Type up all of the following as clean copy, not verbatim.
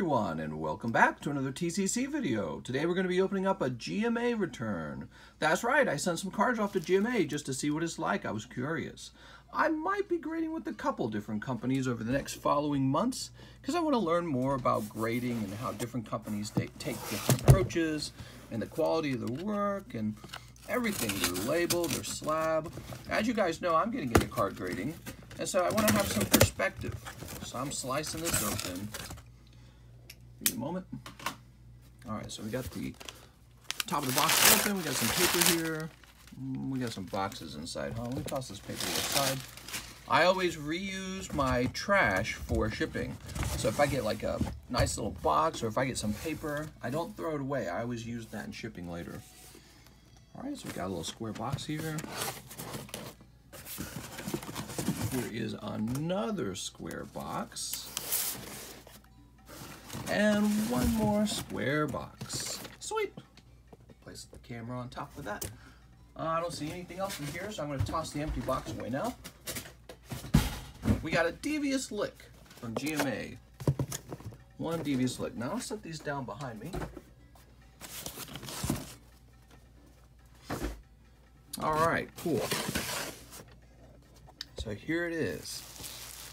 everyone, and welcome back to another TCC video. Today we're going to be opening up a GMA return. That's right, I sent some cards off to GMA just to see what it's like. I was curious. I might be grading with a couple different companies over the next following months because I want to learn more about grading and how different companies take different approaches and the quality of the work and everything, their label, their slab. As you guys know, I'm getting into card grading, and so I want to have some perspective. So I'm slicing this open. Give me a moment. All right, so we got the top of the box open. We got some paper here. We got some boxes inside. Let me toss this paper to the side. I always reuse my trash for shipping. So if I get like a nice little box or if I get some paper, I don't throw it away. I always use that in shipping later. All right, so we got a little square box here. Here is another square box. And one more square box. Sweet. Place the camera on top of that. I don't see anything else in here, so I'm going to toss the empty box away now. We got a Devious Lick from GMA. One Devious Lick. Now I'll set these down behind me. All right, cool. So here it is.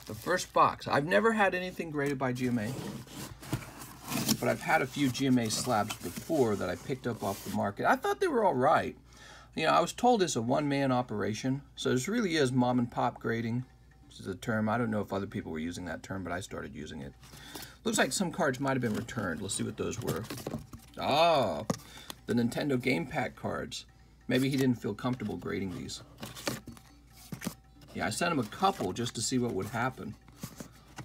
The first box. I've never had anything graded by GMA, but I've had a few GMA slabs before that I picked up off the market. I thought they were all right. You know, I was told it's a one-man operation, so this really is mom and pop grading. This is a term. I don't know if other people were using that term, but I started using it. Looks like some cards might have been returned. Let's see what those were. Ah, the Nintendo Game Pack cards. Maybe he didn't feel comfortable grading these. Yeah, I sent him a couple just to see what would happen.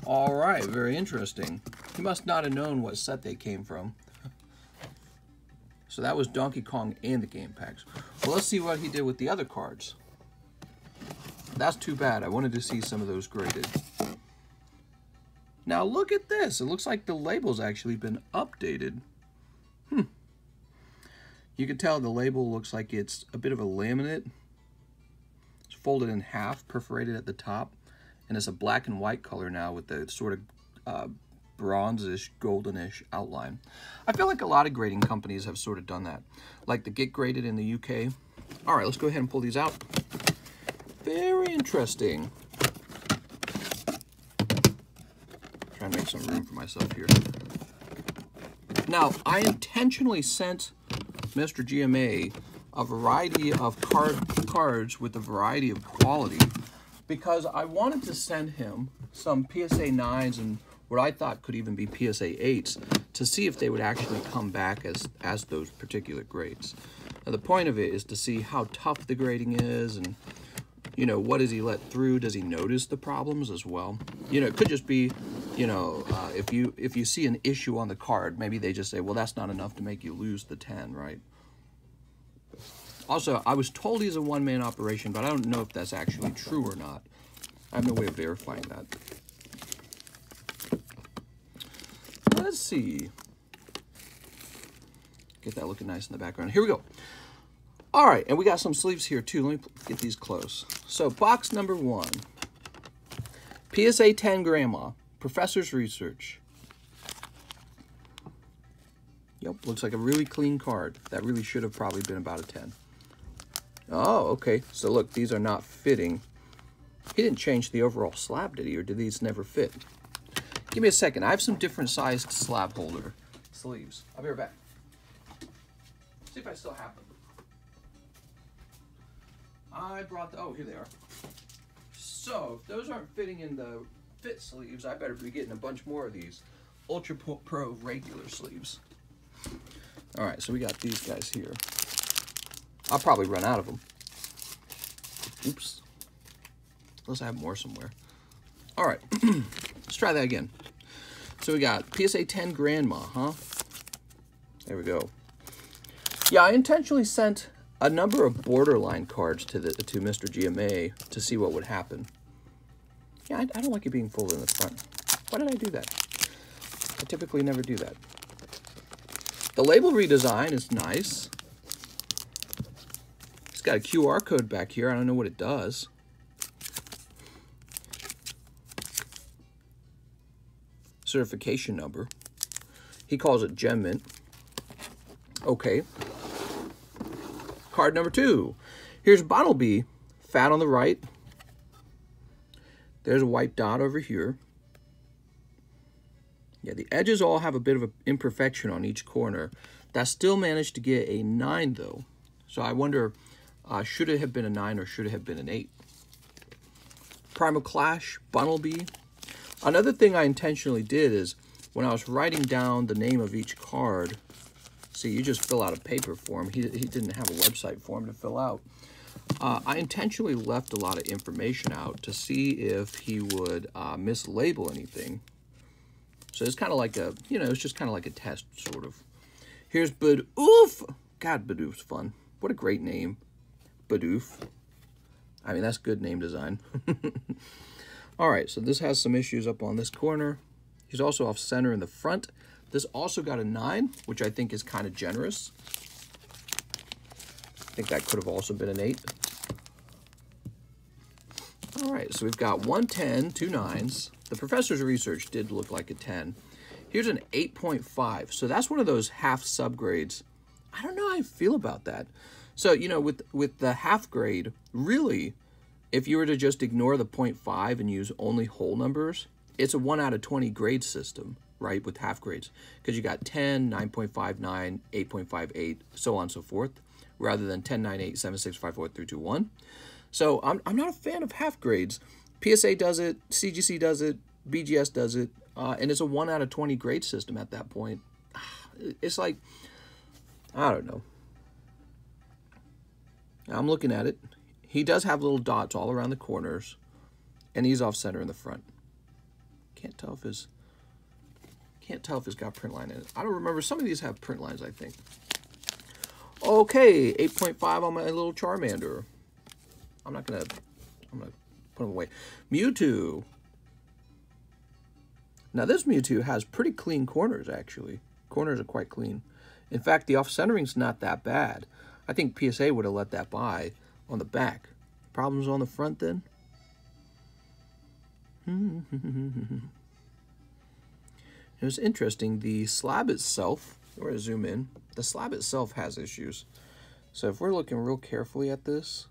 All right, very interesting. He must not have known what set they came from. So that was Donkey Kong and the game packs. Well, let's see what he did with the other cards. That's too bad. I wanted to see some of those graded. Now look at this. It looks like the label's actually been updated. You can tell the label looks like it's a bit of a laminate. It's folded in half, perforated at the top, and it's a black and white color now with the sort of bronzish, goldenish outline. I feel like a lot of grading companies have sort of done that, like the Get Graded in the UK. All right, let's go ahead and pull these out. Very interesting. Trying to make some room for myself here. Now, I intentionally sent Mr. GMA a variety of cards with a variety of quality because I wanted to send him some PSA 9s and what I thought could even be PSA 8s to see if they would actually come back as those particular grades. Now, the point of it is to see how tough the grading is and, you know, what does he let through? Does he notice the problems as well? You know, it could just be, you know, if you see an issue on the card, maybe they just say, well, that's not enough to make you lose the 10, right? Also, I was told he's a one-man operation, but I don't know if that's actually true or not. I have no way of verifying that. Let's see. Get that looking nice in the background. Here we go. All right, and we got some sleeves here too. Let me get these close. So, box number 1. PSA 10 Grandma, Professor's Research. Yep, looks like a really clean card. That really should have probably been about a 10. Oh, okay. So look, these are not fitting. He didn't change the overall slab, did he? Or did these never fit? Give me a second. I have some different sized slab holder sleeves. I'll be right back. See if I still have them. I brought the, oh, here they are. So, if those aren't fitting in the fit sleeves, I better be getting a bunch more of these Ultra Pro regular sleeves. All right, so we got these guys here. I'll probably run out of them. Oops. Unless I have more somewhere. All right, let's try that again. So we got PSA 10 Grandma, huh? There we go. Yeah, I intentionally sent a number of borderline cards to Mr. GMA to see what would happen. Yeah, I don't like it being folded in the front. Why did I do that? I typically never do that. The label redesign is nice. It's got a QR code back here. I don't know what it does. Certification number. He calls it Gem Mint. Okay. Card number 2. Here's Bonnelby. Fat on the right. There's a white dot over here. Yeah, the edges all have a bit of an imperfection on each corner. That still managed to get a 9, though. So I wonder, should it have been a 9 or should it have been an 8? Primal Clash, Bonnelby. Another thing I intentionally did is, when I was writing down the name of each card, see, you just fill out a paper form. He didn't have a website form to fill out. I intentionally left a lot of information out to see if he would mislabel anything. So it's kind of like a, you know, it's just kind of like a test, sort of. Here's Bidoof. God, Bidoof's fun. What a great name. Bidoof. I mean, that's good name design. All right, so this has some issues up on this corner. He's also off center in the front. This also got a 9, which I think is kind of generous. I think that could have also been an 8. All right, so we've got 1 10, 2 9s. The professor's research did look like a 10. Here's an 8.5. So that's one of those half subgrades. I don't know how I feel about that. So, you know, with the half grade, really, if you were to just ignore the 0.5 and use only whole numbers, it's a 1 out of 20 grade system, right, with half grades. Because you got 10, 9.59, 8.58, so on and so forth, rather than 10, 9, 8, 7, 6, 5, 4, 3, 2, 1. So I'm not a fan of half grades. PSA does it, CGC does it, BGS does it, and it's a 1 out of 20 grade system at that point. It's like, I don't know. I'm looking at it. He does have little dots all around the corners, and he's off center in the front. Can't tell if it's got print line in it. I don't remember. Some of these have print lines, I think. Okay, 8.5 on my little Charmander. I'm gonna put him away. Mewtwo. Now this Mewtwo has pretty clean corners, actually. Corners are quite clean. In fact, the off-centering's not that bad. I think PSA would have let that by on the back. Problems on the front then? It was interesting. The slab itself, we're going to zoom in. The slab itself has issues. So if we're looking real carefully at this,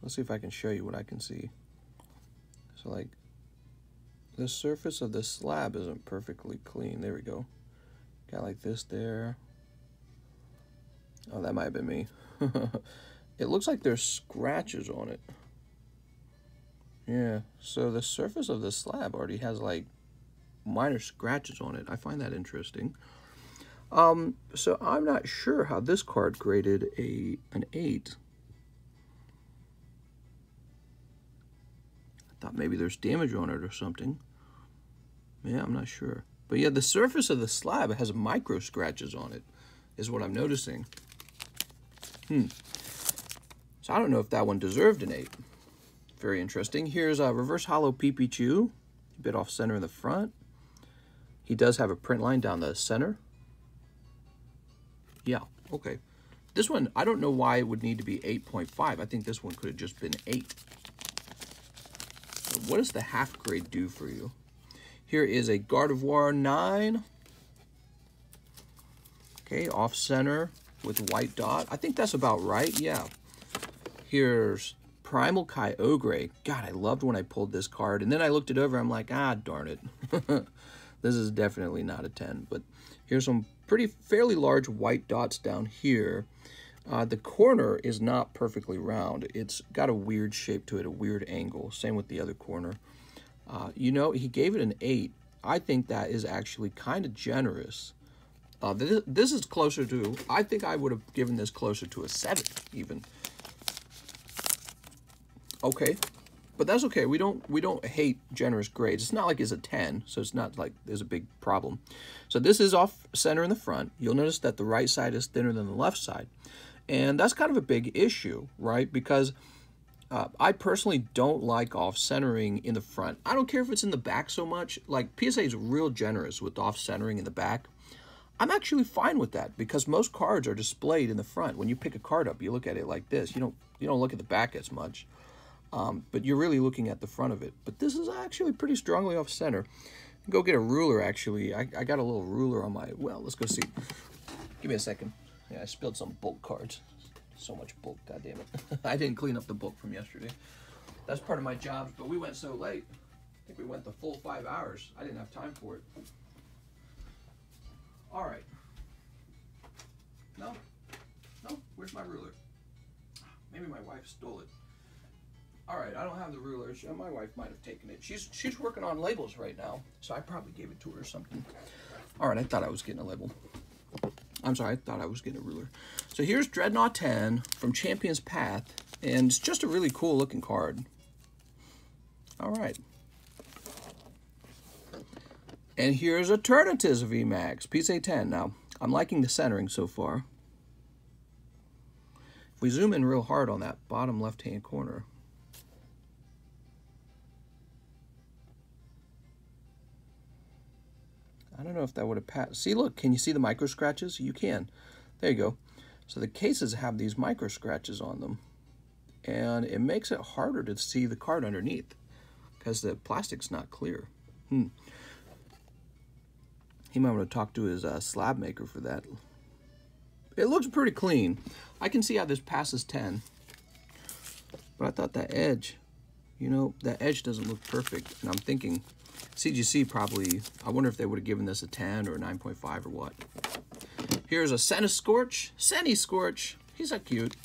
let's see if I can show you what I can see. So like, the surface of the slab isn't perfectly clean. There we go. Got like this there. Oh, that might have been me. It looks like there's scratches on it. Yeah, so the surface of the slab already has like minor scratches on it. I find that interesting. So I'm not sure how this card graded an 8. I thought maybe there's damage on it or something. Yeah, I'm not sure. But yeah, the surface of the slab has micro scratches on it, is what I'm noticing. So I don't know if that one deserved an 8. Very interesting. Here's a reverse Hollow Pp2, a bit off center in the front. He does have a print line down the center. Yeah, okay. This one, I don't know why it would need to be 8.5. I think this one could have just been 8. So what does the half grade do for you? Here is a Gardevoir 9. Okay, off center with white dot. I think that's about right, yeah. Here's Primal Kyogre. God, I loved when I pulled this card. And then I looked it over, I'm like, ah, darn it. This is definitely not a 10. But here's some fairly large white dots down here. The corner is not perfectly round. It's got a weird shape to it, a weird angle. Same with the other corner. You know, he gave it an 8. I think that is actually kind of generous. This is closer to, I think I would have given this closer to a 7 even. Okay, but that's okay. We don't hate generous grades. It's not like it's a 10, so it's not like there's a big problem. So this is off center in the front. You'll notice that the right side is thinner than the left side. And that's kind of a big issue, right? Because I personally don't like off-centering in the front. I don't care if it's in the back so much. Like, PSA is real generous with off-centering in the back. I'm actually fine with that because most cards are displayed in the front. When you pick a card up, you look at it like this. You don't look at the back as much, but you're really looking at the front of it. But this is actually pretty strongly off-center. Go get a ruler, actually. I got a little ruler on my... Well, let's go see. Give me a second. Yeah, I spilled some bulk cards. So much bulk, goddammit. I didn't clean up the bulk from yesterday. That's part of my job, but we went so late. I think we went the full 5 hours. I didn't have time for it. All right. No. Where's my ruler? Maybe my wife stole it. All right, I don't have the ruler. My wife might have taken it. She's working on labels right now, so I probably gave it to her or something. All right, I thought I was getting a label. I'm sorry, I thought I was getting a ruler. So here's Dreadnought 10 from Champion's Path, and it's just a really cool looking card. All right. And here's Eternatus VMAX, PSA 10. Now, I'm liking the centering so far. If we zoom in real hard on that bottom left-hand corner, I don't know if that would have passed. See, look, can you see the micro scratches? You can. There you go. So the cases have these micro scratches on them, and it makes it harder to see the card underneath because the plastic's not clear. He might want to talk to his slab maker for that. It looks pretty clean. I can see how this passes 10, but I thought that edge, you know, that edge doesn't look perfect, and I'm thinking CGC probably, I wonder if they would have given this a 10 or a 9.5 or what. Here's a Scorch. He's so cute.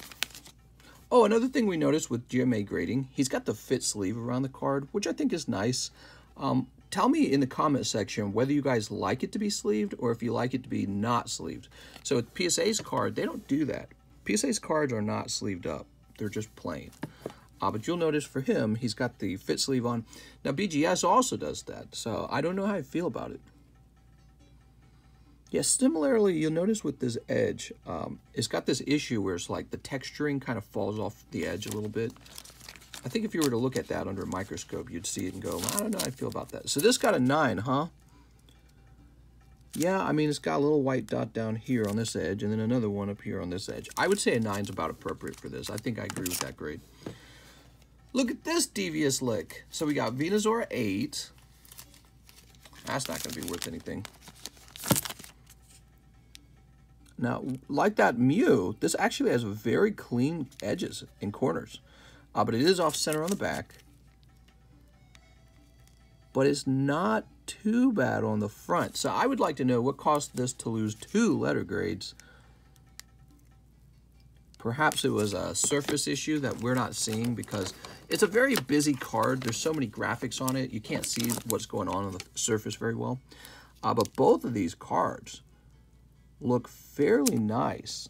Oh, another thing we noticed with GMA Grading, he's got the fit sleeve around the card, which I think is nice. Tell me in the comment section whether you guys like it to be sleeved or if you like it to be not sleeved. So with PSA's card, they don't do that. PSA's cards are not sleeved up. They're just plain. But you'll notice for him, he's got the fit sleeve on. Now, BGS also does that, so I don't know how I feel about it. Yeah, similarly, you'll notice with this edge, it's got this issue where it's like the texturing kind of falls off the edge a little bit. I think if you were to look at that under a microscope, you'd see it and go, I don't know how I feel about that. So this got a 9, huh? Yeah, I mean, it's got a little white dot down here on this edge and then another one up here on this edge. I would say a 9's about appropriate for this. I think I agree with that grade. Look at this devious lick. So we got Venusaur 8. That's not going to be worth anything. Now, like that Mew, this actually has very clean edges and corners. But it is off center on the back. But it's not too bad on the front. So I would like to know what caused this to lose 2 letter grades. Perhaps it was a surface issue that we're not seeing because it's a very busy card. There's so many graphics on it. You can't see what's going on the surface very well. But both of these cards look fairly nice.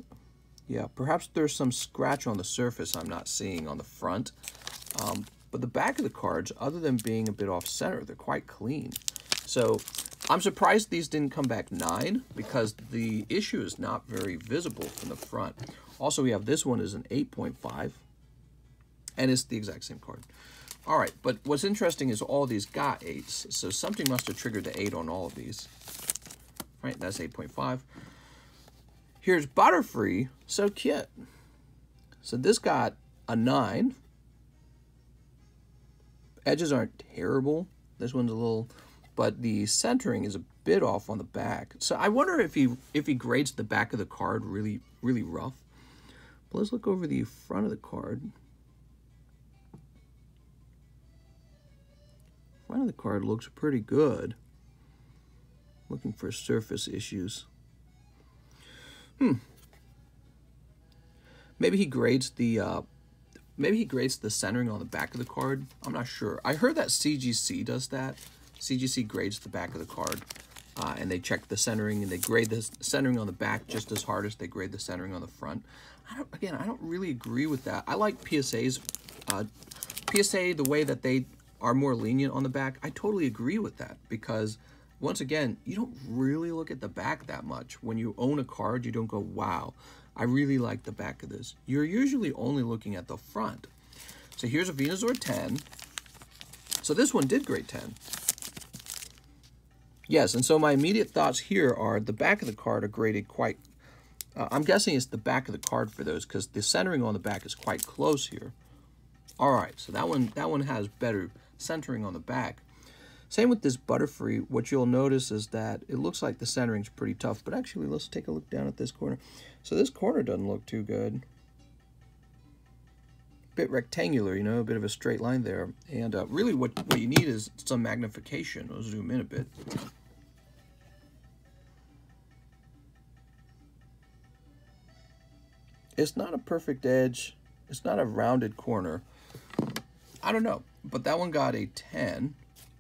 Yeah, perhaps there's some scratch on the surface I'm not seeing on the front. But the back of the cards, other than being a bit off center, they're quite clean. So I'm surprised these didn't come back 9 because the issue is not very visible from the front. Also, we have this one is an 8.5, and it's the exact same card. All right, but what's interesting is all these got 8s, so something must have triggered the 8 on all of these. All right, that's 8.5. Here's Butterfree, so cute. So this got a 9. Edges aren't terrible. This one's a little, but the centering is a bit off on the back. So I wonder if he grades the back of the card really rough. But let's look over the front of the card. Front of the card looks pretty good. Looking for surface issues. Maybe he grades the centering on the back of the card. I'm not sure. I heard that CGC does that. CGC grades the back of the card, and they check the centering, and they grade the centering on the back just as hard as they grade the centering on the front. I don't really agree with that. I like PSA's. PSA, the way that they are more lenient on the back, I totally agree with that because, once again, you don't really look at the back that much. When you own a card, you don't go, wow, I really like the back of this. You're usually only looking at the front. So here's a Venusaur 10. So this one did grade 10. Yes, and so my immediate thoughts here are the back of the card are graded quite... I'm guessing it's the back of the card for those because the centering on the back is quite close here. All right, so that one has better centering on the back. Same with this Butterfree. What you'll notice is that it looks like the centering's pretty tough, but actually let's take a look down at this corner. So this corner doesn't look too good. Bit rectangular, you know, a bit of a straight line there. And really what you need is some magnification. I'll zoom in a bit. It's not a perfect edge. It's not a rounded corner. I don't know, but that one got a 10.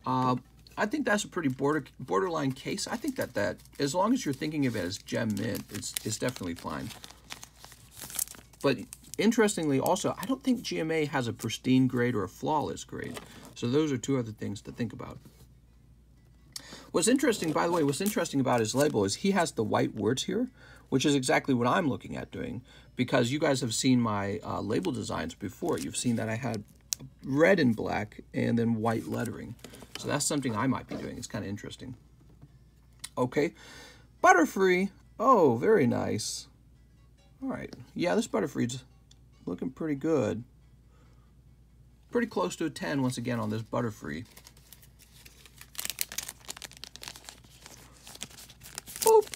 I think that's a pretty borderline case. I think that as long as you're thinking of it as gem mint, it's definitely fine. But interestingly, also, I don't think GMA has a pristine grade or a flawless grade. So those are two other things to think about. What's interesting, by the way, what's interesting about his label is he has the white words here, which is exactly what I'm looking at doing, because you guys have seen my label designs before. You've seen that I had red and black and then white lettering. So that's something I might be doing. It's kind of interesting. Okay, Butterfree. Oh, very nice. All right. Yeah, this Butterfree's looking pretty good. Pretty close to a 10 once again on this Butterfree. Boop.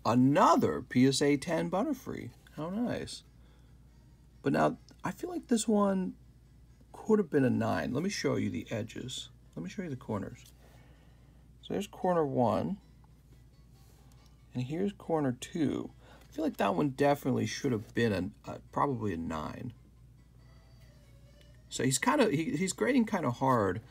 Another PSA 10 Butterfree. How nice. But now, I feel like this one could have been a 9. Let me show you the edges. Let me show you the corners. So there's corner 1. And here's corner 2. I feel like that one definitely should have been probably a 9. So he's grading kind of hard.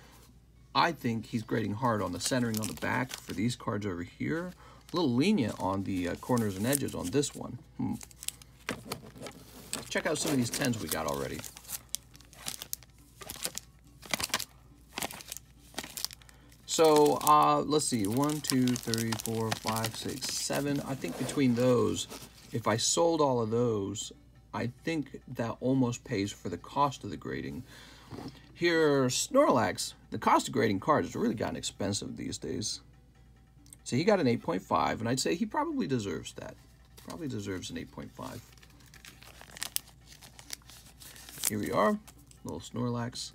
I think he's grading hard on the centering on the back for these cards over here. A little lenient on the corners and edges on this one. Check out some of these 10s we got already. So let's see, 1, 2, 3, 4, 5, 6, 7. I think between those, if I sold all of those, I think that almost pays for the cost of the grading. Here, Snorlax, the cost of grading cards has really gotten expensive these days. So he got an 8.5, and I'd say he probably deserves that. Probably deserves an 8.5. Here we are, little Snorlax.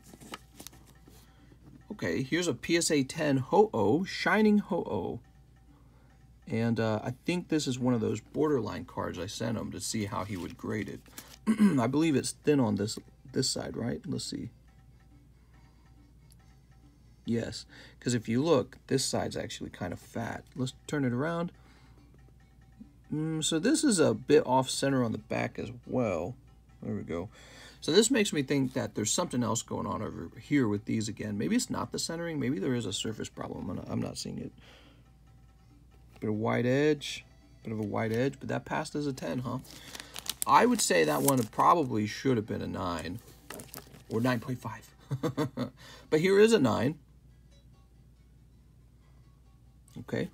Okay, here's a PSA 10 Ho-Oh, Shining Ho-Oh. And I think this is one of those borderline cards I sent him to see how he would grade it. I believe it's thin on this side, right? Let's see. Yes, because if you look, this side's actually kind of fat. Let's turn it around. So this is a bit off-center on the back as well. There we go. So this makes me think that there's something else going on over here with these again. Maybe it's not the centering. Maybe there is a surface problem. I'm not seeing it. Bit of white edge. Bit of a white edge, but that passed as a 10, huh? I would say that one probably should have been a 9. Or 9.5. But here is a 9. Okay.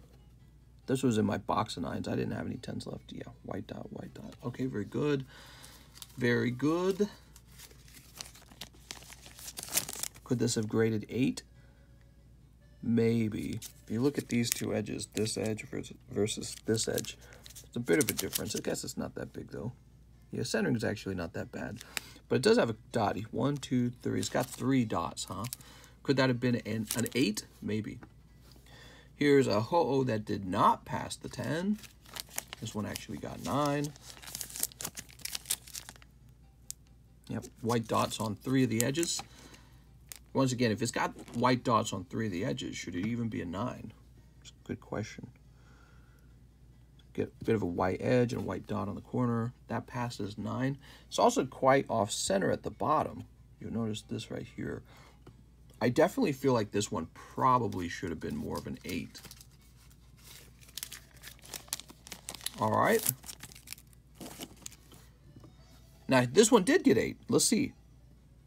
This was in my box of 9s. I didn't have any 10s left. Yeah, white dot, white dot. Okay, very good. Very good. Could this have graded 8? Maybe. If you look at these two edges, this edge versus this edge, it's a bit of a difference. I guess it's not that big, though. Yeah, centering is actually not that bad. But it does have a dot. 1, 2, 3. It's got 3 dots, huh? Could that have been an 8? Maybe. Here's a Ho-Oh that did not pass the 10. This one actually got 9. Yep, white dots on 3 of the edges. Once again, if it's got white dots on 3 of the edges, should it even be a 9? It's a good question. Get a bit of a white edge and a white dot on the corner. That passes 9. It's also quite off-center at the bottom. You'll notice this right here. I definitely feel like this one probably should have been more of an 8. All right. Now, this one did get 8. Let's see.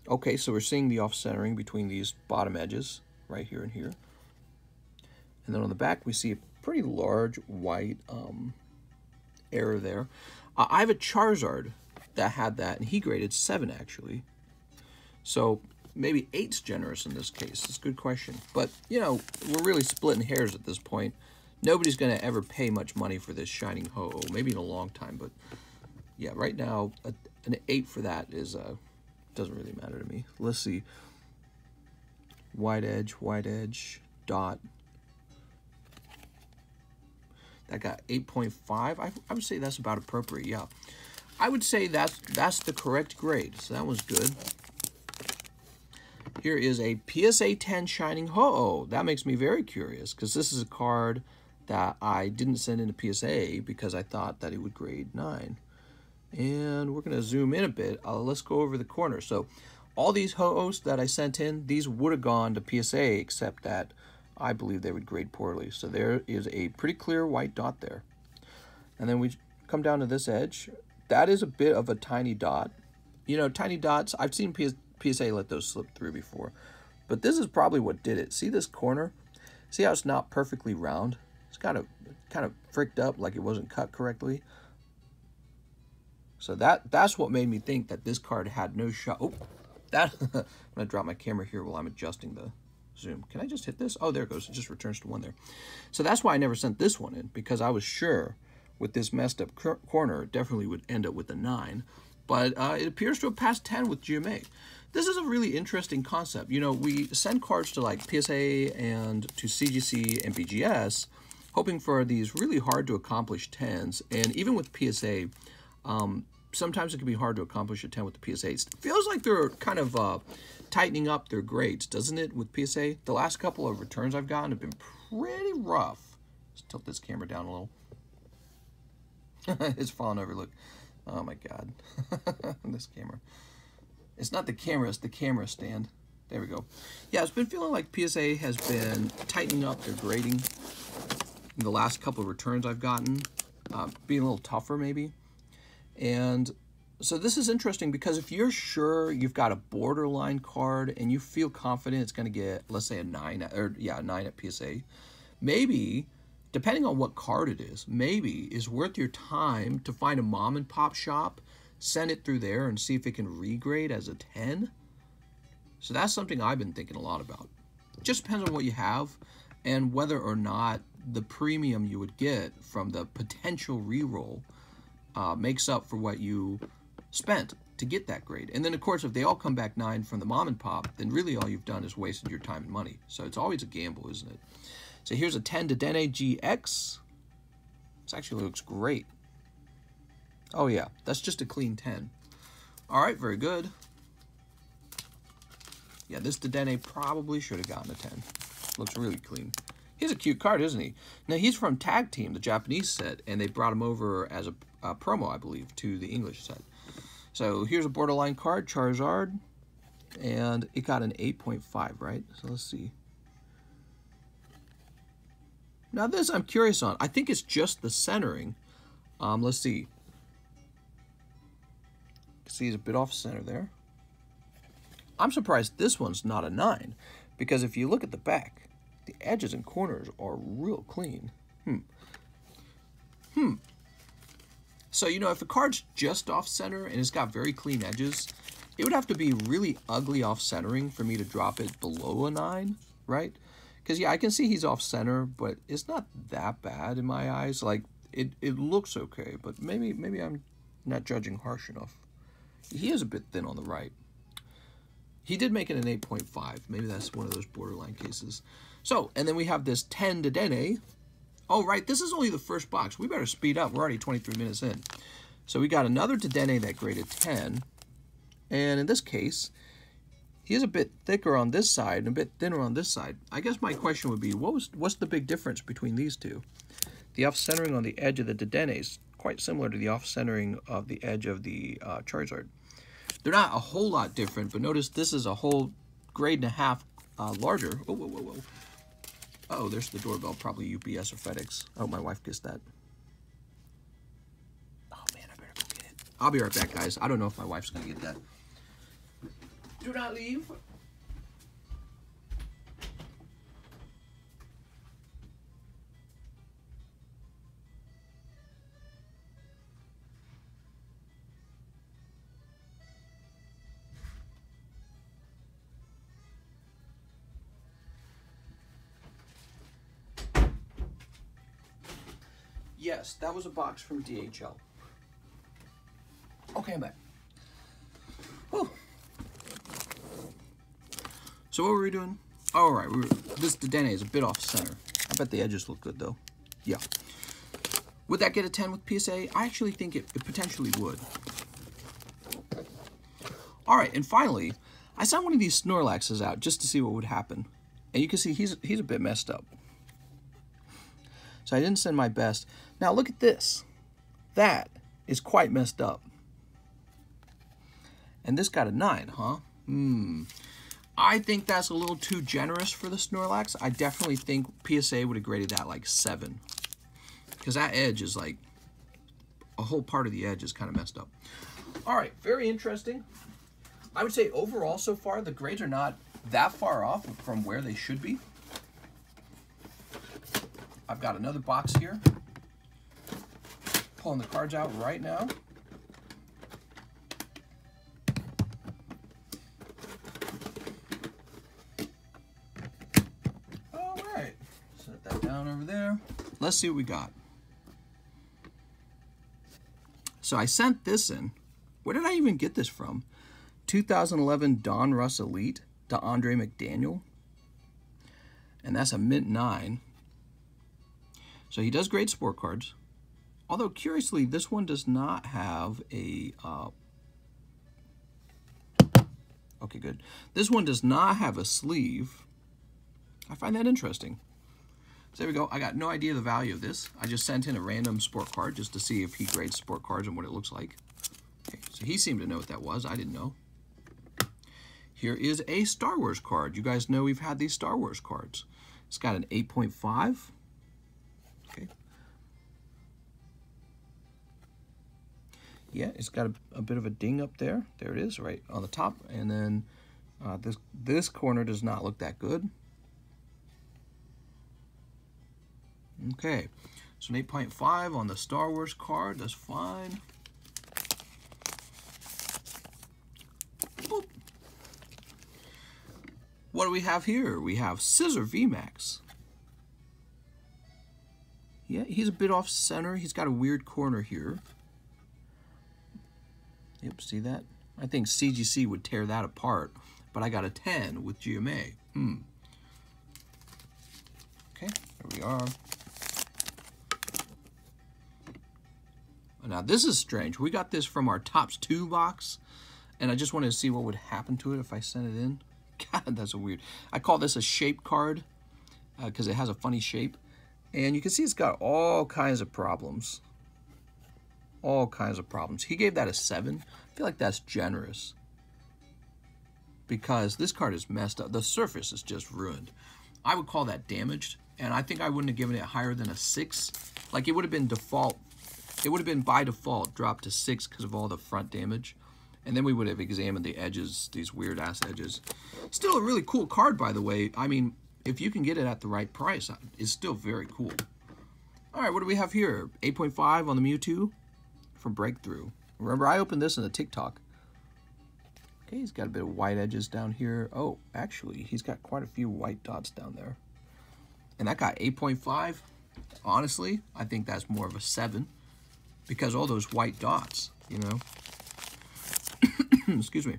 Okay, so we're seeing the off-centering between these bottom edges, right here and here. And then on the back, we see a pretty large white error there. I have a Charizard that had that, and he graded 7, actually. So maybe 8's generous in this case. It's a good question. But, you know, we're really splitting hairs at this point. Nobody's going to ever pay much money for this Shining Ho-Oh, maybe in a long time. But, yeah, right now, an 8 for that is... doesn't really matter to me. Let's see. white edge, dot. That got 8.5. I would say that's about appropriate, yeah. I would say that's the correct grade, so that was good. Here is a PSA 10 Shining Ho-Oh. That makes me very curious, because this is a card that I didn't send into PSA because I thought that it would grade 9. And we're going to zoom in a bit. Let's go over the corner. So all these Ho-Ohs that I sent in, these would have gone to PSA, except that I believe they would grade poorly. So there is a pretty clear white dot there. And then we come down to this edge. That is a bit of a tiny dot. You know, tiny dots, I've seen PSA let those slip through before. But this is probably what did it. See this corner? See how it's not perfectly round? It's kind of fricked up, like it wasn't cut correctly. So that's what made me think that this card had no shot. Oh, that I'm going to drop my camera here while I'm adjusting the zoom. Can I just hit this? Oh, there it goes. It just returns to 1 there. So that's why I never sent this one in, because I was sure with this messed up corner, it definitely would end up with a 9. But it appears to have passed 10 with GMA. This is a really interesting concept. You know, we send cards to like PSA and to CGC and BGS, hoping for these really hard to accomplish 10s. And even with PSA, sometimes it can be hard to accomplish a 10 with the PSAs. It feels like they're kind of tightening up their grades, doesn't it, with PSA? The last couple of returns I've gotten have been pretty rough. Let's tilt this camera down a little. It's falling over, look. Oh my God. This camera. It's not the camera, it's the camera stand. There we go. Yeah, it's been feeling like PSA has been tightening up their grading in the last couple of returns I've gotten. Being a little tougher, maybe. And so this is interesting because if you're sure you've got a borderline card and you feel confident it's going to get, let's say, a 9, or yeah, a 9 at PSA, maybe, depending on what card it is, maybe it's worth your time to find a mom and pop shop, send it through there, and see if it can regrade as a 10. So that's something I've been thinking a lot about. It just depends on what you have and whether or not the premium you would get from the potential reroll makes up for what you spent to get that grade. And then, of course, if they all come back 9 from the mom and pop, then really all you've done is wasted your time and money. So it's always a gamble, isn't it? So here's a 10 Dedenne GX. This actually looks great. Oh, yeah, that's just a clean 10. All right, very good. Yeah, this Dedenne probably should have gotten a 10. Looks really clean. He's a cute card, isn't he? Now, he's from Tag Team, the Japanese set, and they brought him over as a promo, I believe, to the English set. So here's a borderline card, Charizard, and it got an 8.5, right? So let's see. Now this I'm curious on. I think it's just the centering. Let's see. See, he's a bit off center there. I'm surprised this one's not a 9, because if you look at the back, the edges and corners are real clean. So, you know, if a card's just off-center and it's got very clean edges, it would have to be really ugly off-centering for me to drop it below a 9, right? Because, yeah, I can see he's off-center, but it's not that bad in my eyes. Like, it looks okay, but maybe I'm not judging harsh enough. He is a bit thin on the right. He did make it an 8.5. Maybe that's one of those borderline cases. So, and then we have this 10 Dedenne. Oh, right, this is only the first box. We better speed up. We're already 23 minutes in. So we got another Dedenne that graded 10. And in this case, he is a bit thicker on this side and a bit thinner on this side. I guess my question would be, what's the big difference between these two? The off-centering on the edge of the Dedenne is quite similar to the off-centering of the edge of the Charizard. They're not a whole lot different, but notice this is a whole grade and a half larger. Whoa, whoa, whoa, whoa. Oh, there's the doorbell, probably UPS or FedEx. Oh, my wife gets that. Oh, man, I better go get it. I'll be right back, guys. I don't know if my wife's going to get that. Do not leave. Yes, that was a box from DHL. Okay, I'm back. Whew. So what were we doing? All right, this Dedenne is a bit off center. I bet the edges look good though. Yeah. Would that get a 10 with PSA? I actually think it potentially would. All right, and finally, I sent one of these Snorlaxes out just to see what would happen. And you can see he's a bit messed up. So I didn't send my best. Now look at this. That is quite messed up. And this got a 9, huh? I think that's a little too generous for the Snorlax. I definitely think PSA would have graded that like 7. Because that edge is like, a whole part of the edge is kind of messed up. All right, very interesting. I would say overall so far, the grades are not that far off from where they should be. I've got another box here. Pulling the cards out right now. All right, set that down over there. Let's see what we got. So I sent this in. Where did I even get this from? 2011 Don Russ Elite to Andre McDaniel. And that's a mint 9. So he does grade sport cards. Although, curiously, this one does not have a... okay, good. This one does not have a sleeve. I find that interesting. So there we go. I got no idea the value of this. I just sent in a random sport card just to see if he grades sport cards and what it looks like. Okay, so he seemed to know what that was. I didn't know. Here is a Star Wars card. You guys know we've had these Star Wars cards. It's got an 8.5. Okay. Yeah, it's got a bit of a ding up there. There it is, right on the top. And then this corner does not look that good. Okay, so an 8.5 on the Star Wars card. That's fine. Boop. What do we have here? We have Scissor VMAX. Yeah, he's a bit off center. He's got a weird corner here. Yep, see that? I think CGC would tear that apart, but I got a 10 with GMA. Okay, there we are. Now, this is strange. We got this from our Tops 2 box, and I just wanted to see what would happen to it if I sent it in. God, that's a weird. I call this a shape card because it has a funny shape. And you can see it's got all kinds of problems. All kinds of problems. He gave that a 7. I feel like that's generous because this card is messed up. The surface is just ruined. I would call that damaged, and I think I wouldn't have given it higher than a 6. Like, it would have been default. It would have been by default dropped to 6 because of all the front damage. And then we would have examined the edges, these weird-ass edges. Still a really cool card, by the way. I mean, if you can get it at the right price, it's still very cool. All right, what do we have here? 8.5 on the Mewtwo from Breakthrough. Remember, I opened this in the TikTok. Okay, he's got a bit of white edges down here. Oh, actually, he's got quite a few white dots down there. And that got 8.5. Honestly, I think that's more of a 7. Because all those white dots, you know. Excuse me.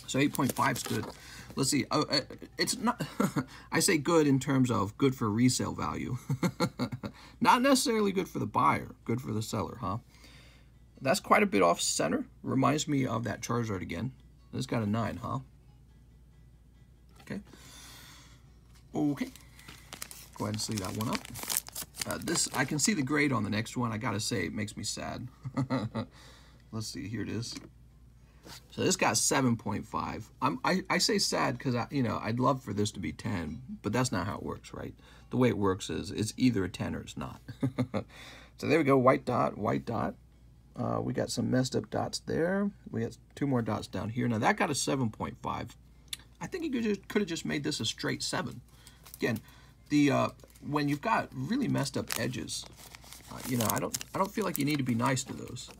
So 8.5 is good. Let's see. It's not. I say good in terms of good for resale value. Not necessarily good for the buyer. Good for the seller, huh? That's quite a bit off center. Reminds me of that Charizard again. This got a 9, huh? Okay. Okay. Go ahead and sleeve that one up. This, I can see the grade on the next one. I gotta say, it makes me sad. Let's see, here it is. So this got 7.5. I say sad because I'd love for this to be 10, but that's not how it works, right? The way it works is it's either a 10 or it's not. So there we go, white dot, white dot. We got some messed up dots there. We got 2 more dots down here. Now that got a 7.5. I think you could have just made this a straight 7. Again, when you've got really messed up edges, I don't feel like you need to be nice to those.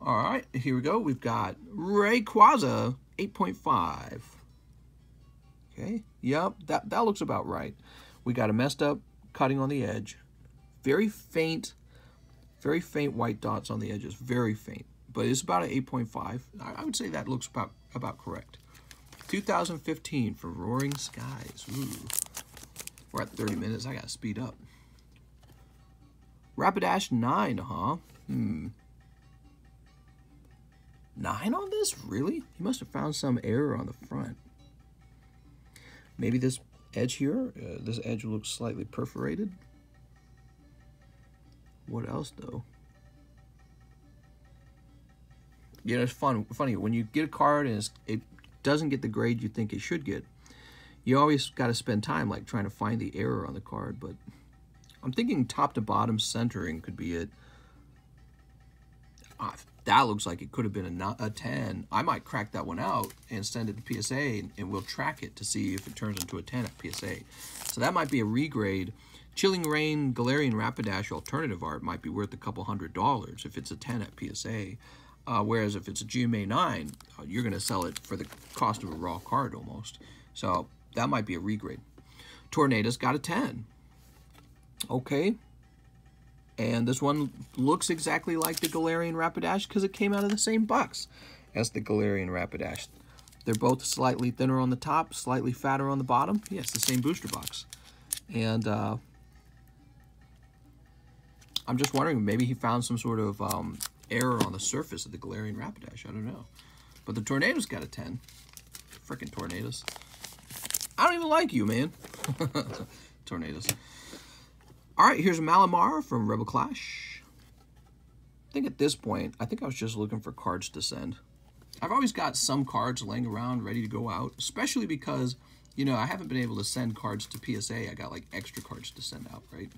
All right, here we go. We've got Rayquaza 8.5. Okay, yep, that looks about right. We got a messed up cutting on the edge. Very faint white dots on the edges. Very faint, but it's about an 8.5. I would say that looks about correct. 2015 for Roaring Skies. Ooh. We're at 30 minutes. I gotta speed up. Rapidash 9, huh? 9 on this? Really? He must have found some error on the front. Maybe this edge here, this edge looks slightly perforated. What else, though? You know, it's funny, when you get a card and it doesn't get the grade you think it should get, you always got to spend time like trying to find the error on the card, but I'm thinking top to bottom centering could be it. That looks like it could have been a 10. I might crack that one out and send it to PSA, and we'll track it to see if it turns into a 10 at PSA. So that might be a regrade. Chilling Rain Galarian Rapidash alternative art might be worth a couple $100 if it's a 10 at PSA. Whereas if it's a GMA 9, you're going to sell it for the cost of a raw card almost. So that might be a regrade. Tornado's got a 10. Okay. And this one looks exactly like the Galarian Rapidash because it came out of the same box as the Galarian Rapidash. They're both slightly thinner on the top, slightly fatter on the bottom. Yeah, it's the same booster box. And I'm just wondering, maybe he found some sort of error on the surface of the Galarian Rapidash. I don't know. But the Tornado's got a 10. Frickin' Tornadoes. I don't even like you, man. Tornadoes. All right, here's a Malamar from Rebel Clash. I think at this point, I was just looking for cards to send. I've always got some cards laying around ready to go out, especially because, you know, I haven't been able to send cards to PSA. I got like extra cards to send out, right?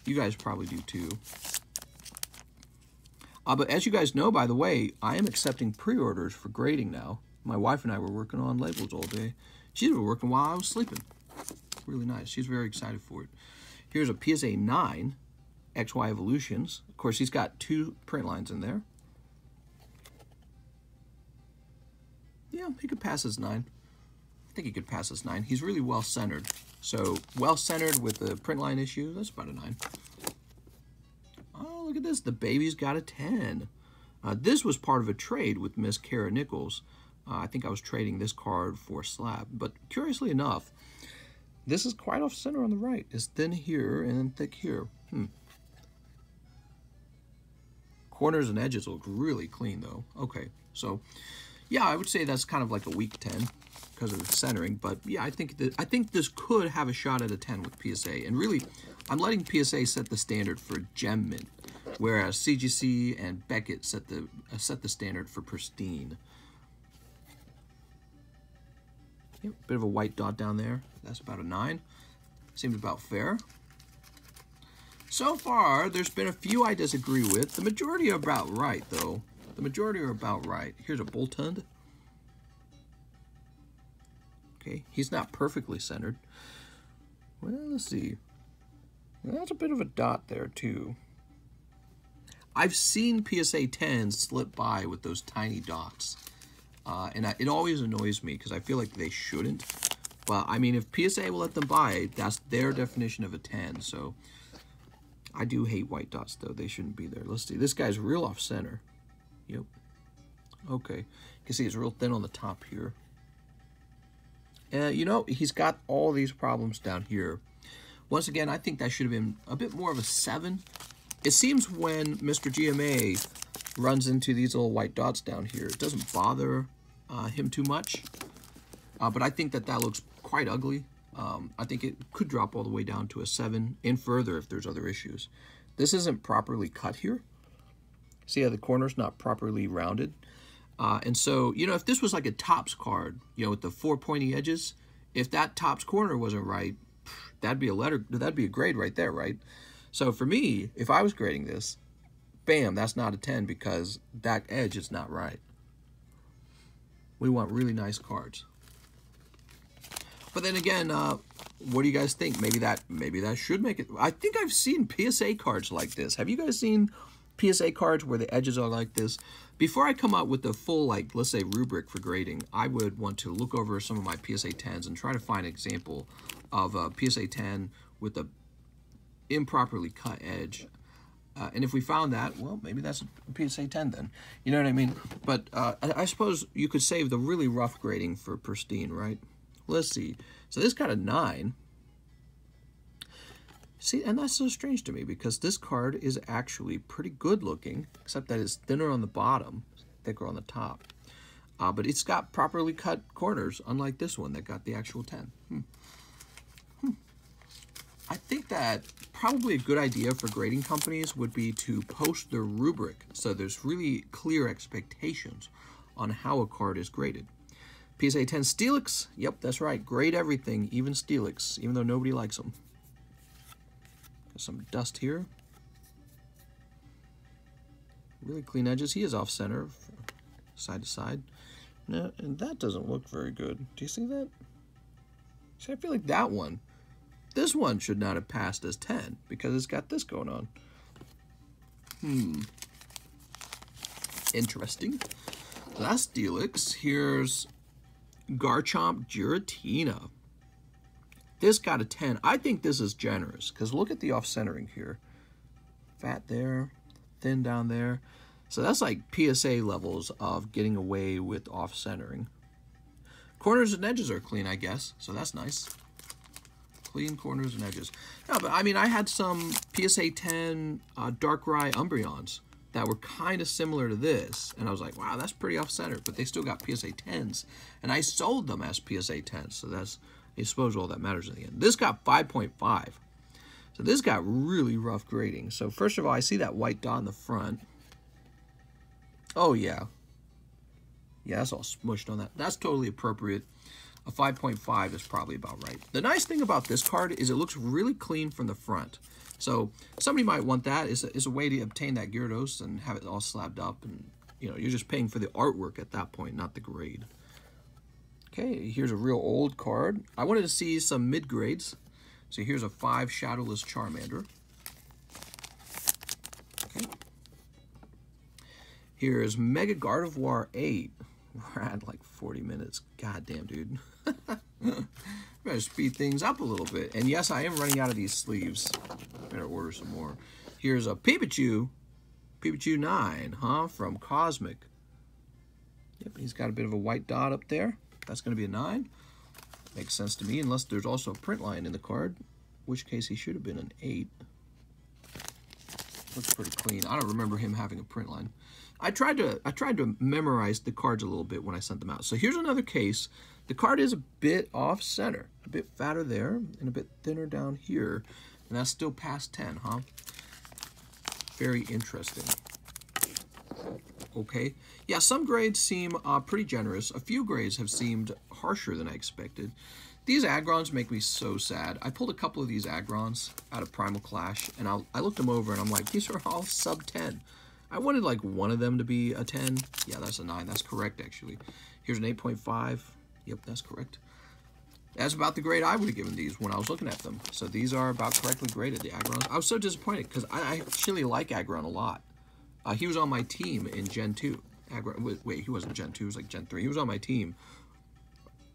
You guys probably do too. But as you guys know, by the way, I am accepting pre-orders for grading now. My wife and I were working on labels all day. She's been working while I was sleeping. Really nice. She's very excited for it. Here's a PSA 9, XY Evolutions. Of course, he's got 2 print lines in there. Yeah, he could pass his 9. I think he could pass his 9. He's really well-centered. So, well-centered with the print line issue, that's about a 9. Oh, look at this. The baby's got a 10. This was part of a trade with Miss Kara Nichols. I think I was trading this card for Slab. But curiously enough, this is quite off-center on the right. It's thin here and then thick here. Corners and edges look really clean, though. Okay, so, yeah, I would say that's kind of like a weak 10 because of the centering. But, yeah, I think this could have a shot at a 10 with PSA. And really, I'm letting PSA set the standard for Gem Mint, whereas CGC and Beckett set the standard for Pristine. Yep, bit of a white dot down there. That's about a 9. Seems about fair. So far, there's been a few I disagree with. The majority are about right, though. The majority are about right. Here's a Boltund. Okay, he's not perfectly centered. Well, let's see. That's a bit of a dot there, too. I've seen PSA 10s slip by with those tiny dots. And it always annoys me because I feel like they shouldn't. But, I mean, if PSA will let them buy, that's their definition of a 10. So, I do hate white dots, though. They shouldn't be there. Let's see. This guy's real off-center. Yep. Okay. You can see it's real thin on the top here. You know, he's got all these problems down here. Once again, I think that should have been a bit more of a 7. It seems when Mr. GMA runs into these little white dots down here, it doesn't bother him too much. But I think that looks quite ugly. I think it could drop all the way down to a 7 and further if there's other issues. This isn't properly cut here. See how the corner's not properly rounded? And so, you know, if this was like a Topps card, you know, with the 4 pointy edges, if that Topps corner wasn't right, that'd be a grade right there, right? So for me, if I was grading this, bam, that's not a 10 because that edge is not right. We want really nice cards. But then again, what do you guys think? Maybe that should make it. I think I've seen PSA cards like this. Have you guys seen PSA cards where the edges are like this? Before I come out with the full, like, let's say, rubric for grading, I would want to look over some of my PSA 10s and try to find an example of a PSA 10 with a improperly cut edge. And if we found that, well, maybe that's a PSA 10 then. You know what I mean? But I suppose you could save the really rough grading for pristine, right? Let's see. So this got a 9. See, and that's so strange to me because this card is actually pretty good looking, except that it's thinner on the bottom, thicker on the top. But it's got properly cut corners, unlike this one that got the actual 10. I think that probably a good idea for grading companies would be to post their rubric so there's really clear expectations on how a card is graded. PSA 10 Steelix, yep, that's right, grade everything, even Steelix, even though nobody likes them. Got some dust here. Really clean edges. He is off center, side to side. No, and that doesn't look very good. Do you see that? See, I feel like that one, this one should not have passed as 10 because it's got this going on. Interesting. That's Steelix. Here's Garchomp Giratina. This got a 10. I think this is generous because look at the off-centering here. Fat there, thin down there. So that's like PSA levels of getting away with off-centering. Corners and edges are clean, I guess, so that's nice. Clean corners and edges. No, but I mean, I had some PSA 10 Darkrai Umbreons that were kind of similar to this, and I was like, wow, that's pretty off-center, but they still got PSA 10s, and I sold them as PSA 10s, so that's, I suppose, all that matters in the end. This got 5.5, so this got really rough grading. So first of all, I see that white dot in the front. Oh, yeah. Yeah, that's all smushed on that. That's totally appropriate. A 5.5 is probably about right. The nice thing about this card is it looks really clean from the front. So somebody might want that. Is a way to obtain that Gyarados and have it all slabbed up. And, you know, you're just paying for the artwork at that point, not the grade. Okay, here's a real old card. I wanted to see some mid-grades. So here's a 5 Shadowless Charmander. Okay. Here's Mega Gardevoir 8. We're at like 40 minutes. God damn, dude. Better speed things up a little bit. And yes, I am running out of these sleeves. Better order some more. Here's a Pikachu. Pikachu 9, from Cosmic. Yep, he's got a bit of a white dot up there. That's going to be a 9. Makes sense to me, unless there's also a print line in the card, in which case he should have been an 8. Looks pretty clean. I don't remember him having a print line. I tried to memorize the cards a little bit when I sent them out. So here's another case. The card is a bit off center, a bit fatter there, and a bit thinner down here, and that's still past 10, Very interesting. Okay. Yeah, some grades seem pretty generous. A few grades have seemed harsher than I expected. These Agrons make me so sad. I pulled a couple of these Agrons out of Primal Clash, and I looked them over, and I'm like, these are all sub 10. I wanted like one of them to be a 10. Yeah, that's a 9. That's correct, actually. Here's an 8.5. Yep, that's correct. That's about the grade I would have given these when I was looking at them. So these are about correctly graded, the Agrons. I was so disappointed because I actually like Aggron a lot. He was on my team in Gen 2. Wait, he wasn't Gen 2. He was like Gen 3. He was on my team.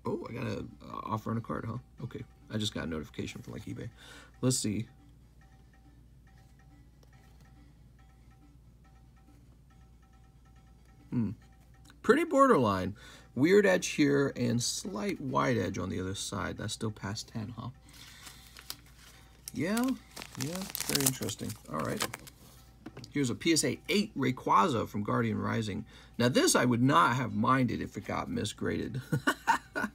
Oh, I got an offer on a card, Okay. I just got a notification from like eBay. Let's see. Pretty borderline. Weird edge here and slight wide edge on the other side. That's still past 10, Yeah, very interesting. All right. Here's a PSA 8 Rayquaza from Guardian Rising. Now this I would not have minded if it got misgraded. I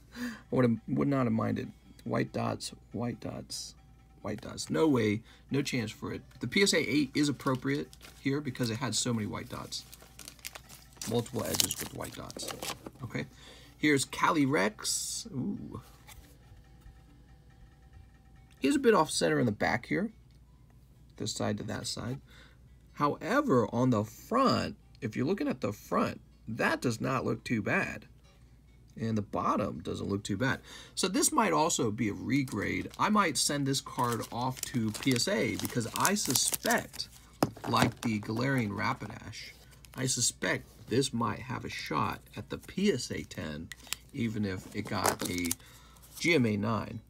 would not have minded. White dots, white dots, white dots. No way, no chance for it. The PSA 8 is appropriate here because it had so many white dots. Multiple edges with white dots. Okay. Here's Calyrex. Ooh. He's a bit off center in the back here. This side to that side. However, on the front, if you're looking at the front, that does not look too bad. And the bottom doesn't look too bad. So this might also be a regrade. I might send this card off to PSA because I suspect, like the Galarian Rapidash, I suspect this might have a shot at the PSA 10, even if it got a GMA 9.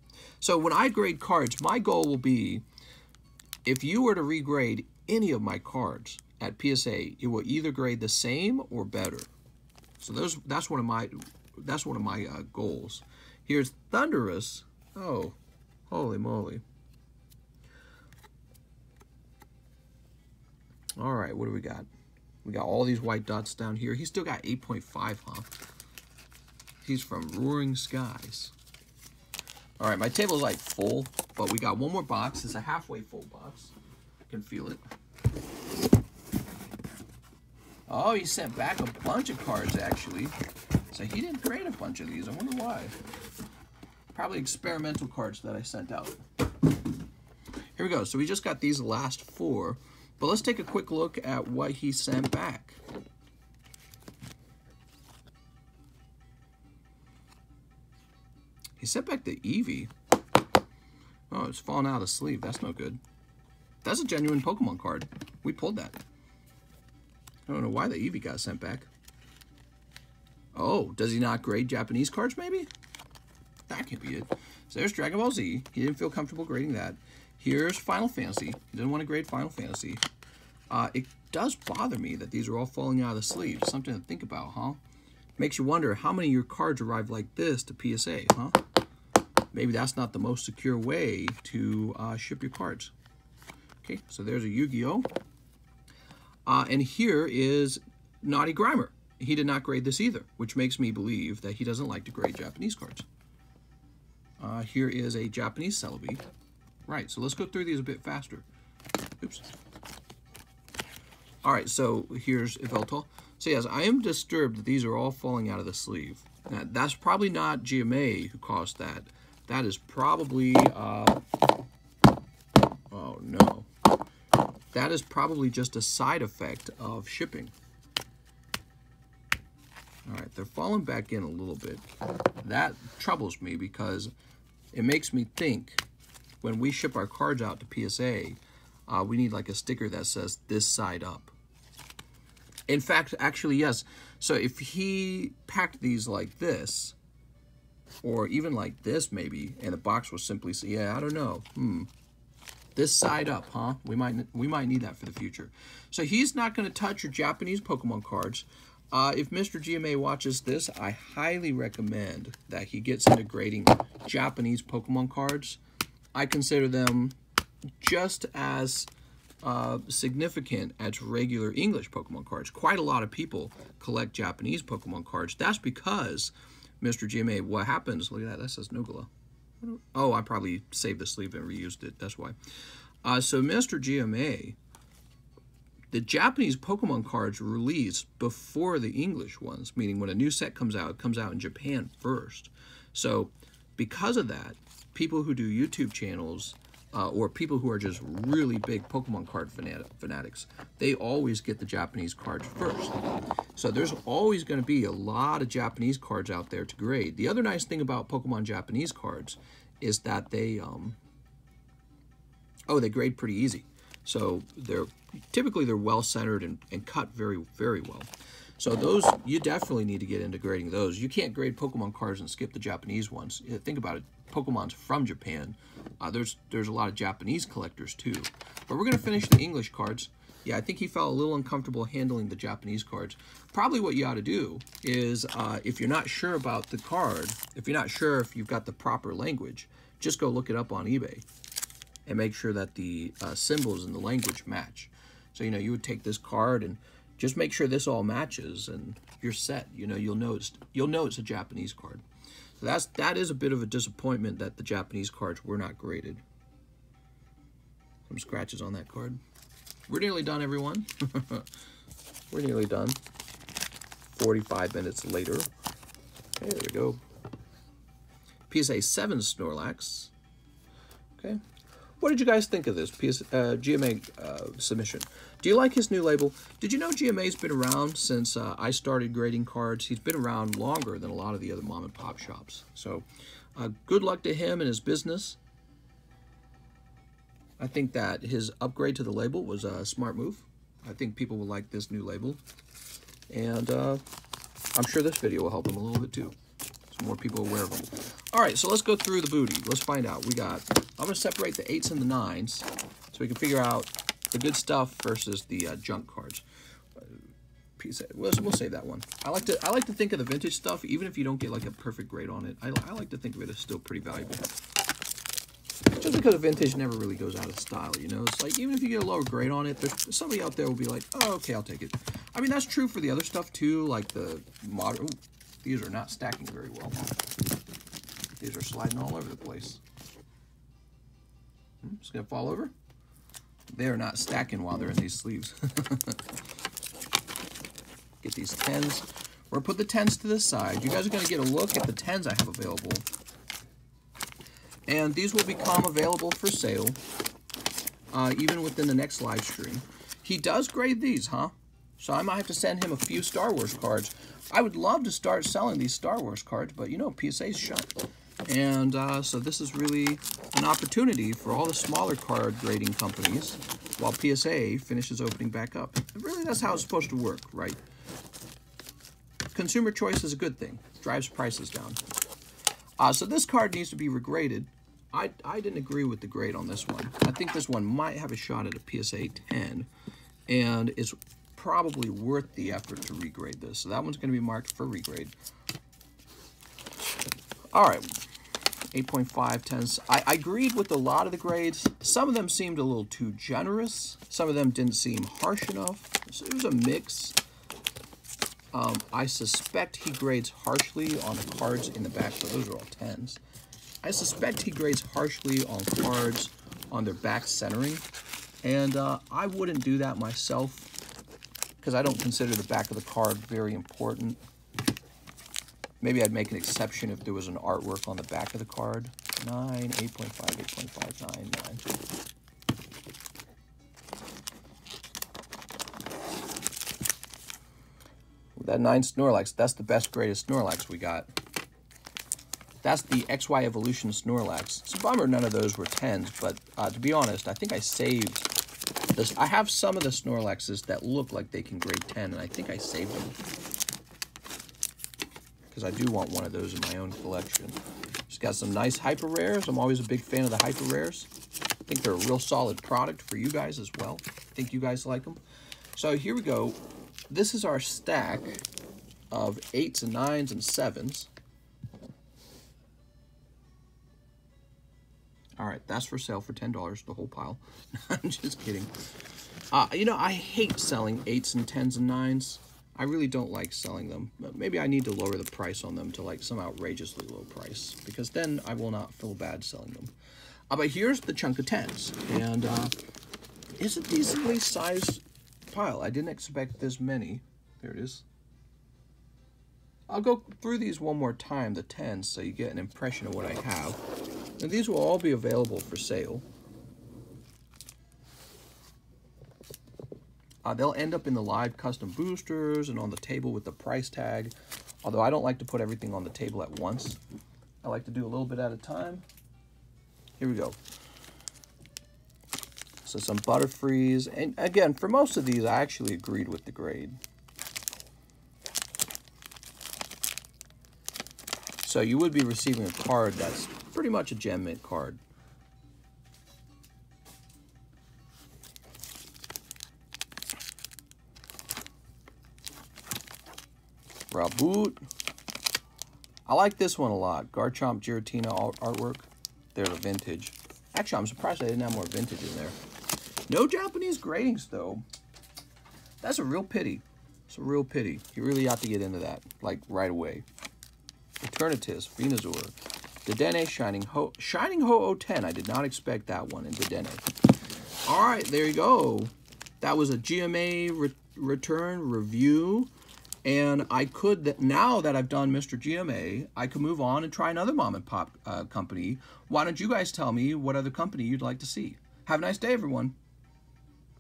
So when I grade cards, my goal will be, if you were to regrade any of my cards at PSA, it will either grade the same or better. So that's one of my goals. Here's Thunderous. Oh, holy moly! All right, what do we got? We got all these white dots down here. He's still got 8.5, huh? He's from Roaring Skies. All right, my table's like full, but we got one more box. It's a halfway full box. I can feel it. Oh, he sent back a bunch of cards, actually. So he didn't grade a bunch of these. I wonder why. Probably experimental cards that I sent out. Here we go. So we just got these last 4. But let's take a quick look at what he sent back. He sent back the Eevee. Oh, it's falling out of the sleeve. That's no good. That's a genuine Pokemon card. We pulled that. I don't know why the Eevee got sent back. Oh, does he not grade Japanese cards, maybe? That can't be it. So there's Dragon Ball Z. He didn't feel comfortable grading that. Here's Final Fantasy. He didn't want to grade Final Fantasy. It does bother me that these are all falling out of the sleeve. Something to think about, huh? Makes you wonder how many of your cards arrive like this to PSA, huh? Maybe that's not the most secure way to ship your cards. Okay, so there's a Yu-Gi-Oh! And here is Naughty Grimer. He did not grade this either, which makes me believe that he doesn't like to grade Japanese cards. Here is a Japanese Celebi. Right, so let's go through these a bit faster. Oops. All right, so here's Yveltal. So yes, I am disturbed that these are all falling out of the sleeve. Now, that's probably not GMA who caused that. That is probably, oh no. That is probably just a side effect of shipping. All right, they're falling back in a little bit. That troubles me because it makes me think when we ship our cards out to PSA, we need like a sticker that says this side up. In fact, actually, yes. So if he packed these like this, or even like this maybe, and the box was simply, yeah, I don't know. This side up, huh? We might need that for the future. So he's not going to touch your Japanese Pokemon cards. If Mr. GMA watches this, I highly recommend that he gets into grading Japanese Pokemon cards. I consider them just as significant as regular English Pokemon cards. Quite a lot of people collect Japanese Pokemon cards. That's because, Mr. GMA, what happens, look at that, that says Nugala. Oh, I probably saved the sleeve and reused it, that's why. So Mr. GMA, the Japanese Pokemon cards were released before the English ones, meaning when a new set comes out, it comes out in Japan first. So because of that, people who do YouTube channels or people who are just really big Pokemon card fanatics, they always get the Japanese cards first. So there's always going to be a lot of Japanese cards out there to grade. The other nice thing about Pokemon Japanese cards is that they grade pretty easy. So they're typically well centered and cut very, very well. So those, you definitely need to get into grading those. You can't grade Pokemon cards and skip the Japanese ones. Think about it. Pokemon's from Japan. There's a lot of Japanese collectors too. But we're going to finish the English cards. Yeah, I think he felt a little uncomfortable handling the Japanese cards. Probably what you ought to do is, if you're not sure about the card, if you're not sure if you've got the proper language, just go look it up on eBay and make sure that the symbols and the language match. So, you know, you would take this card and just make sure this all matches and you're set. You know, you'll know it's a Japanese card. So that is a bit of a disappointment that the Japanese cards were not graded. Some scratches on that card. We're nearly done, everyone. We're nearly done. 45 minutes later. Okay, there we go. PSA 7 Snorlax. Okay. What did you guys think of this GMA submission? Do you like his new label? Did you know GMA's been around since I started grading cards? He's been around longer than a lot of the other mom and pop shops. So good luck to him and his business. I think that his upgrade to the label was a smart move. I think people will like this new label. And I'm sure this video will help him a little bit too. So more people are aware of them. All right, so let's go through the booty. Let's find out. I'm going to separate the 8s and the 9s so we can figure out the good stuff versus the junk cards. We'll save that one. I like to think of the vintage stuff, even if you don't get like a perfect grade on it. I like to think of it as still pretty valuable. Just because vintage never really goes out of style, you know. It's like even if you get a lower grade on it, there's somebody out there will be like, oh, okay, I'll take it. I mean, that's true for the other stuff too, like the modern. Ooh, these are not stacking very well. These are sliding all over the place. Just gonna fall over. They are not stacking while they're in these sleeves. Get these 10s. We're gonna put the 10s to the side. You guys are gonna get a look at the 10s I have available. And these will become available for sale, even within the next live stream. He does grade these, huh? So I might have to send him a few Star Wars cards. I would love to start selling these Star Wars cards, but you know, PSA's shut. And so this is really an opportunity for all the smaller card grading companies while PSA finishes opening back up. And really, that's how it's supposed to work, right? Consumer choice is a good thing. Drives prices down. So this card needs to be regraded. I didn't agree with the grade on this one. I think this one might have a shot at a PSA 10 and is probably worth the effort to regrade this. So that one's going to be marked for regrade. All right, 8.5, 10s. I agreed with a lot of the grades. Some of them seemed a little too generous. Some of them didn't seem harsh enough. So it was a mix. I suspect he grades harshly on the cards in the back. So those are all 10s. I suspect he grades harshly on cards on their back centering. And I wouldn't do that myself because I don't consider the back of the card very important. Maybe I'd make an exception if there was an artwork on the back of the card. 9, 8.5, 8.5, 9, 9. That 9 Snorlax, that's the best greatest Snorlax we got. That's the XY Evolution Snorlax. It's a bummer none of those were 10s, but to be honest, I think I saved this. I have some of the Snorlaxes that look like they can grade 10, and I think I saved them. Because I do want one of those in my own collection. Just got some nice hyper rares. I'm always a big fan of the hyper rares. I think they're a real solid product for you guys as well. I think you guys like them. So here we go. This is our stack of 8s and 9s and 7s. All right, that's for sale for $10, the whole pile. I'm just kidding. You know, I hate selling 8s and 10s and 9s. I really don't like selling them. Maybe I need to lower the price on them to like some outrageously low price, because then I will not feel bad selling them. But here's the chunk of 10s, and it's a decently sized pile. I didn't expect this many. There it is. I'll go through these one more time, the 10s, so you get an impression of what I have. And these will all be available for sale. They'll end up in the live custom boosters and on the table with the price tag. Although I don't like to put everything on the table at once. I like to do a little bit at a time. Here we go. So some Butterfrees. And again, for most of these, I actually agreed with the grade. So you would be receiving a card that's pretty much a gem mint card. Raboot. I like this one a lot. Garchomp Giratina artwork. They're the vintage. Actually, I'm surprised I didn't have more vintage in there. No Japanese gradings, though. That's a real pity. It's a real pity. You really have to get into that, like, right away. Eternatus, Venusaur, Dedenne, Shining Ho 010. I did not expect that one in Dedenne. All right, there you go. That was a GMA return review. And I could, now that I've done Mr. GMA, I could move on and try another mom and pop company. Why don't you guys tell me what other company you'd like to see? Have a nice day, everyone.